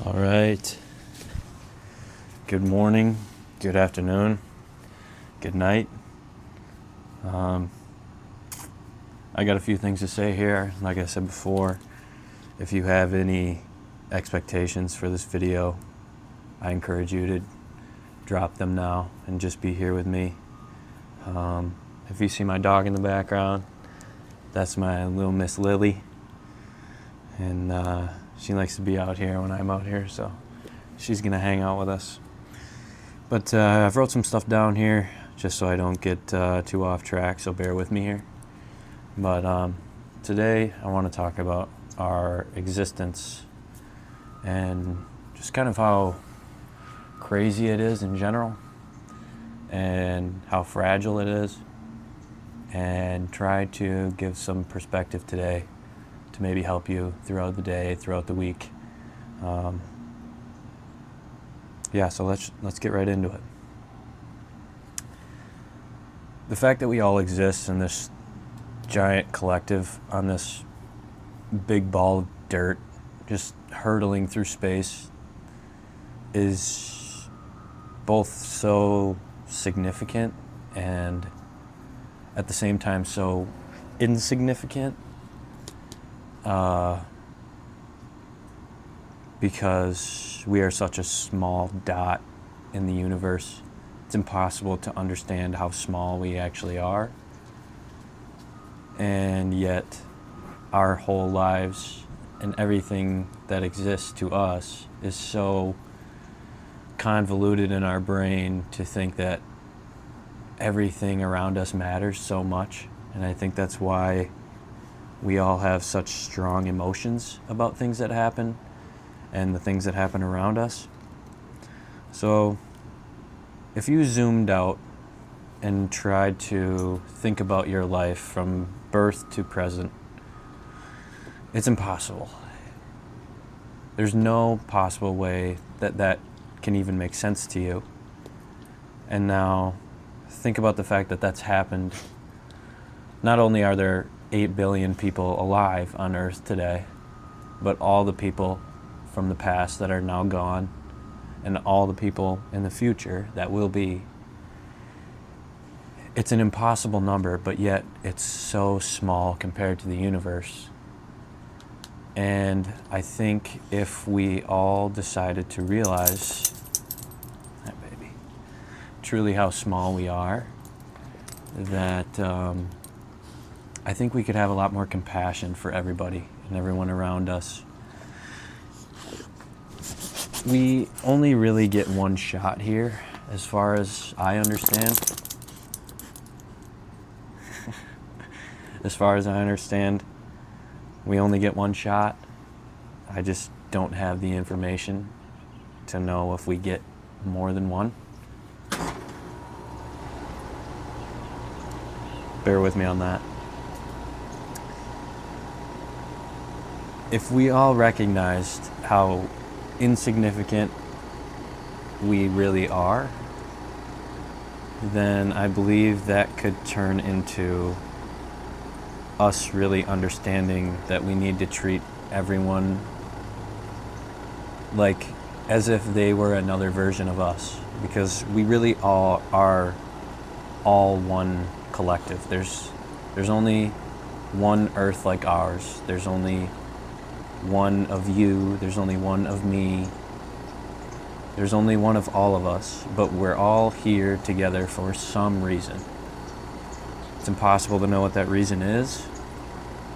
All right. Good morning, good afternoon, good night. I got a few things to say here. Like I said before, if you have any expectations for this video, I encourage you to drop them now and just be here with me. If you see my dog in the background, that's my little Miss Lily. And she likes to be out here when I'm out here, so she's gonna hang out with us. But I've wrote some stuff down here just so I don't get too off track, so bear with me here. But today I want to talk about our existence and just kind of how crazy it is in general and how fragile it is, and try to give some perspective today to maybe help you throughout the day, throughout the week. So let's get right into it. The fact that we all exist in this giant collective on this big ball of dirt just hurtling through space is both so significant and at the same time so insignificant, because we are such a small dot in the universe. It's impossible to understand how small we actually are, and yet our whole lives and everything that exists to us is so convoluted in our brain to think that everything around us matters so much. And I think that's why we all have such strong emotions about things that happen and the things that happen around us. So if you zoomed out and tried to think about your life from birth to present, it's impossible. There's no possible way that can even make sense to you. And now think about the fact that that's happened. Not only are there 8 billion people alive on Earth today, but all the people from the past that are now gone, and all the people in the future that will be. It's an impossible number, but yet it's so small compared to the universe. And I think if we all decided to realize truly how small we are, that I think we could have a lot more compassion for everybody and everyone around us. We only really get one shot here, as far as I understand. As far as I understand, we only get one shot. I just don't have the information to know if we get more than one. Bear with me on that. If we all recognized how insignificant we really are, then I believe that could turn into us really understanding that we need to treat everyone like as if they were another version of us, because we really all are all one collective. There's only one Earth like ours. There's only one of you. There's only one of me. There's only one of all of us, but we're all here together for some reason. It's impossible to know what that reason is,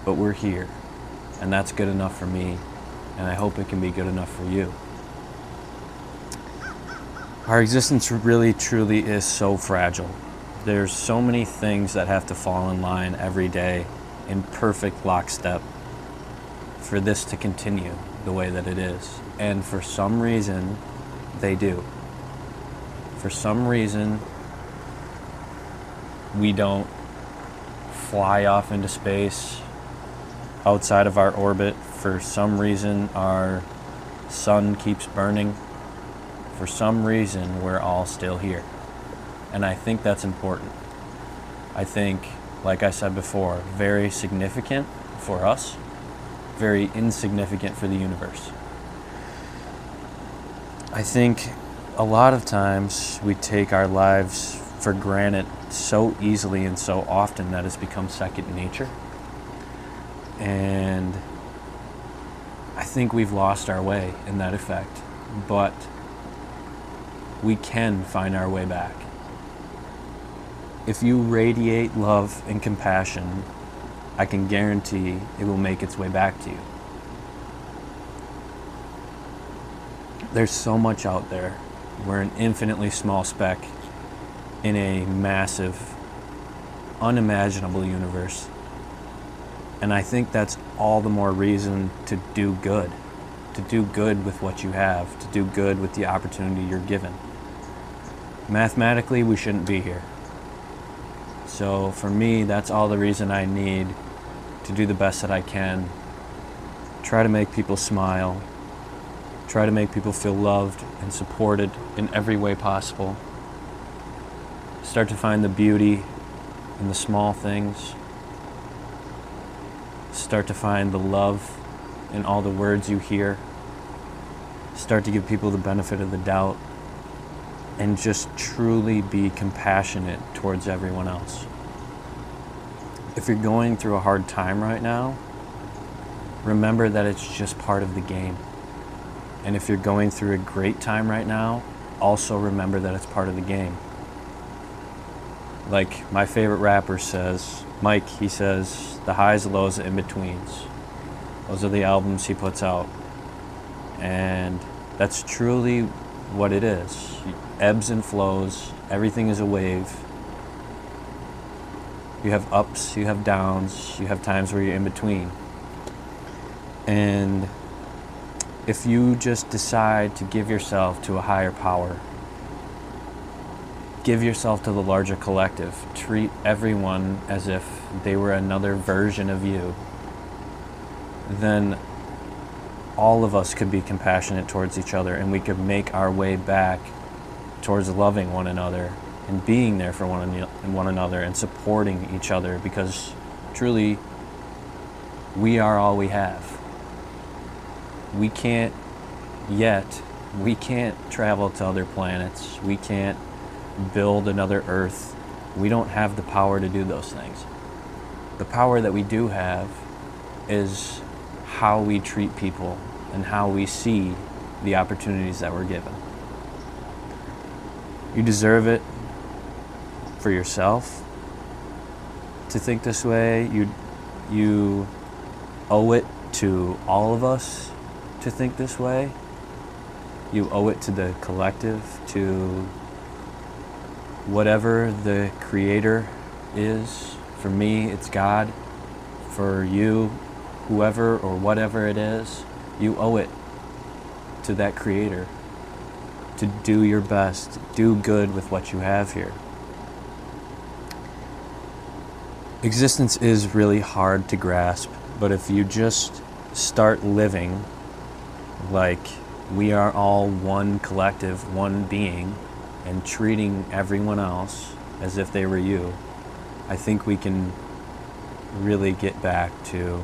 but we're here, and that's good enough for me, and I hope it can be good enough for you. Our existence really truly is so fragile. There's so many things that have to fall in line every day in perfect lockstep for this to continue the way that it is. And for some reason, they do. For some reason, we don't fly off into space outside of our orbit. For some reason, our sun keeps burning. For some reason, we're all still here. And I think that's important. I think, like I said before, very significant for us, very insignificant for the universe. I think a lot of times we take our lives for granted so easily and so often that it's become second nature. And I think we've lost our way in that effect, but we can find our way back. If you radiate love and compassion, I can guarantee it will make its way back to you. There's so much out there. We're an infinitely small speck in a massive, unimaginable universe. And I think that's all the more reason to do good with what you have, to do good with the opportunity you're given. Mathematically, we shouldn't be here. So for me, that's all the reason I need to do the best that I can. Try to make people smile. Try to make people feel loved and supported in every way possible. Start to find the beauty in the small things. Start to find the love in all the words you hear. Start to give people the benefit of the doubt. And just truly be compassionate towards everyone else. If you're going through a hard time right now, remember that it's just part of the game. And if you're going through a great time right now, also remember that it's part of the game. Like my favorite rapper says, Mike, he says, the highs, the lows, the in-betweens. Those are the albums he puts out. And that's truly what it is. Ebbs and flows, everything is a wave. You have ups, you have downs, you have times where you're in between. And if you just decide to give yourself to a higher power, give yourself to the larger collective, treat everyone as if they were another version of you, then all of us could be compassionate towards each other, and we could make our way back towards loving one another and being there for one another and supporting each other, because truly we are all we have. We can't travel to other planets. We can't build another Earth. We don't have the power to do those things. The power that we do have is how we treat people and how we see the opportunities that we're given. You deserve it for yourself to think this way. You owe it to all of us to think this way. You owe it to the collective, to whatever the creator is. For me, it's God. For you, whoever or whatever it is, you owe it to that creator to do your best, do good with what you have here. Existence is really hard to grasp, but if you just start living like we are all one collective, one being, and treating everyone else as if they were you, I think we can really get back to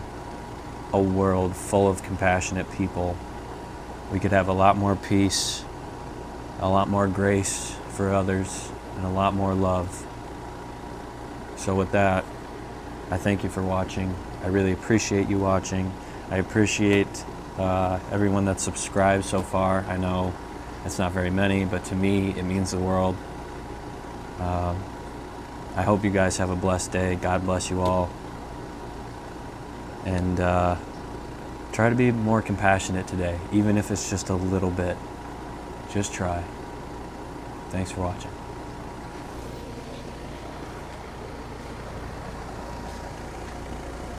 a world full of compassionate people. We could have a lot more peace, a lot more grace for others, and a lot more love. So with that, I thank you for watching. I really appreciate you watching. I appreciate everyone that's subscribed so far. I know it's not very many, but to me, it means the world. I hope you guys have a blessed day. God bless you all. And try to be more compassionate today, even if it's just a little bit. Just try. Thanks for watching.